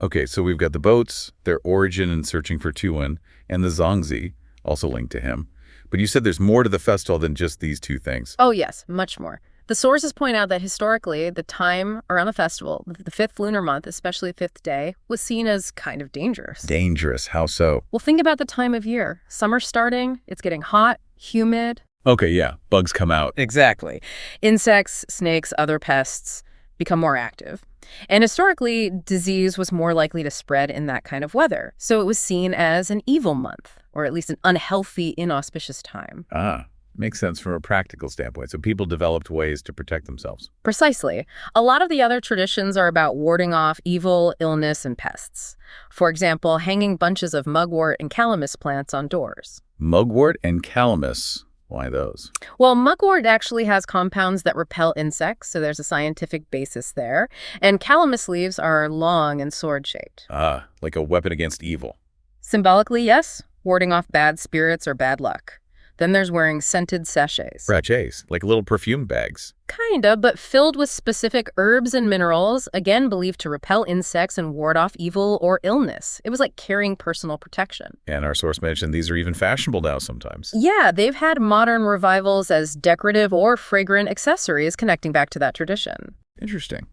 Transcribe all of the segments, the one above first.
Okay, so we've got the boats, their origin and searching for Tuan, and the Zongzi, also linked to him. But you said there's more to the festival than just these two things. Oh, yes, much more. The sources point out that historically, the time around the festival, the fifth lunar month, especially the fifth day, was seen as kind of dangerous. Dangerous, how so? Well, think about the time of year. Summer's starting, it's getting hot, humid. Okay, yeah, bugs come out. Exactly. Insects, snakes, other pests become more active. And historically, disease was more likely to spread in that kind of weather. So it was seen as an evil month, or at least an unhealthy, inauspicious time. Ah, makes sense from a practical standpoint. So people developed ways to protect themselves. Precisely. A lot of the other traditions are about warding off evil, illness, and pests. For example, hanging bunches of mugwort and calamus plants on doors. Mugwort and calamus. Why those? Well, mugwort actually has compounds that repel insects, so there's a scientific basis there. And calamus leaves are long and sword-shaped. Ah, like a weapon against evil. Symbolically, yes, warding off bad spirits or bad luck. Then there's wearing scented sachets. Sachets, like little perfume bags. Kinda, but filled with specific herbs and minerals, again believed to repel insects and ward off evil or illness. It was like carrying personal protection. And our source mentioned these are even fashionable now sometimes. Yeah, they've had modern revivals as decorative or fragrant accessories connecting back to that tradition. Interesting.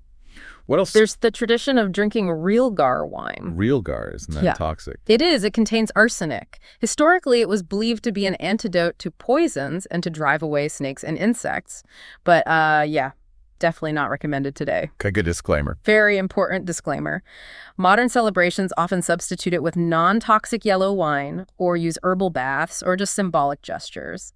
What else? There's the tradition of drinking real gar wine. Real gar, isn't that toxic? It is. It contains arsenic. Historically, it was believed to be an antidote to poisons and to drive away snakes and insects. But, yeah, definitely not recommended today. Okay, good disclaimer. Very important disclaimer. Modern celebrations often substitute it with non-toxic yellow wine or use herbal baths or just symbolic gestures.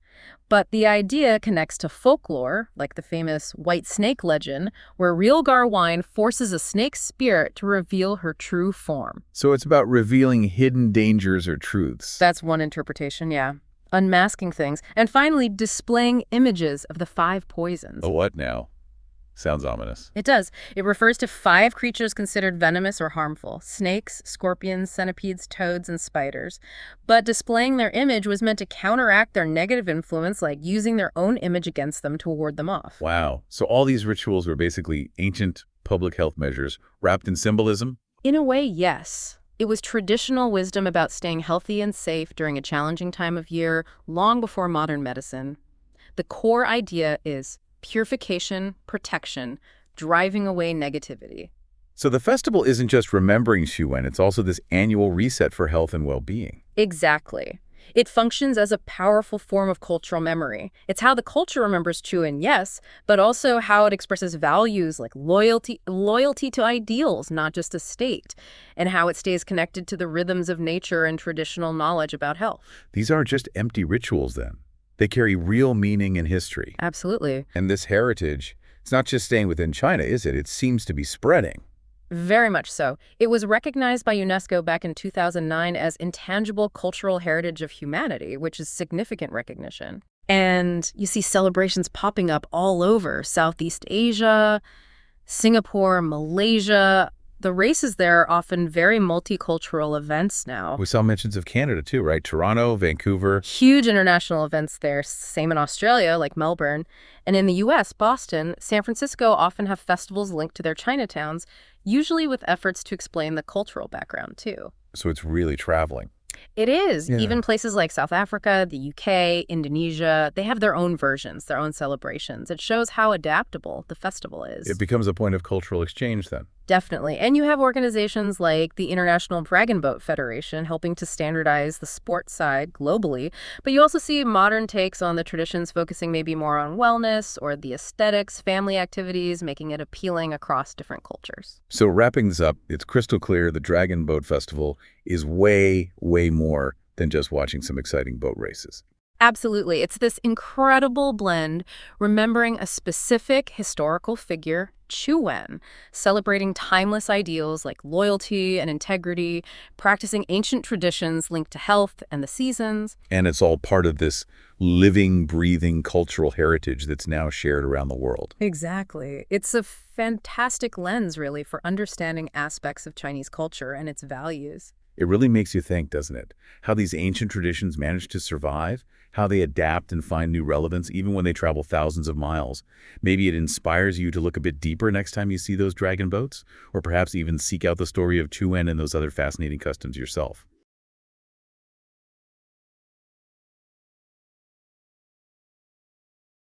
But the idea connects to folklore, like the famous white snake legend, where real gar wine forces a snake's spirit to reveal her true form. So it's about revealing hidden dangers or truths. That's one interpretation, yeah. Unmasking things. And finally, displaying images of the 5 poisons. A what now? Sounds ominous. It does. It refers to 5 creatures considered venomous or harmful: snakes, scorpions, centipedes, toads, and spiders. But displaying their image was meant to counteract their negative influence, like using their own image against them to ward them off. Wow. So all these rituals were basically ancient public health measures wrapped in symbolism? In a way, yes. It was traditional wisdom about staying healthy and safe during a challenging time of year, long before modern medicine. The core idea is purification, protection, driving away negativity. So the festival isn't just remembering Xuan, it's also this annual reset for health and well-being. Exactly. It functions as a powerful form of cultural memory. It's how the culture remembers Chuan, yes, but also how it expresses values like loyalty to ideals, not just a state, and how it stays connected to the rhythms of nature and traditional knowledge about health. These aren't just empty rituals then. They carry real meaning and history. Absolutely. And this heritage, it's not just staying within China, is it? It seems to be spreading. Very much so. It was recognized by UNESCO back in 2009 as intangible cultural heritage of humanity, which is significant recognition. And you see celebrations popping up all over Southeast Asia, Singapore, Malaysia. The races there are often very multicultural events now. We saw mentions of Canada too, right? Toronto, Vancouver. Huge international events there, same in Australia, like Melbourne. And in the US, Boston, San Francisco often have festivals linked to their Chinatowns, usually with efforts to explain the cultural background too. So it's really traveling. It is. Yeah. Even places like South Africa, the UK, Indonesia, they have their own versions, their own celebrations. It shows how adaptable the festival is. It becomes a point of cultural exchange then. Definitely. And you have organizations like the International Dragon Boat Federation helping to standardize the sports side globally. But you also see modern takes on the traditions focusing maybe more on wellness or the aesthetics, family activities, making it appealing across different cultures. So wrapping this up, it's crystal clear the Dragon Boat Festival is way, way more than just watching some exciting boat races. Absolutely. It's this incredible blend, remembering a specific historical figure, Chu Wen, celebrating timeless ideals like loyalty and integrity, practicing ancient traditions linked to health and the seasons. And it's all part of this living, breathing cultural heritage that's now shared around the world. Exactly. It's a fantastic lens, really, for understanding aspects of Chinese culture and its values. It really makes you think, doesn't it? How these ancient traditions manage to survive, how they adapt and find new relevance even when they travel thousands of miles. Maybe it inspires you to look a bit deeper next time you see those dragon boats, or perhaps even seek out the story of Chuen and those other fascinating customs yourself.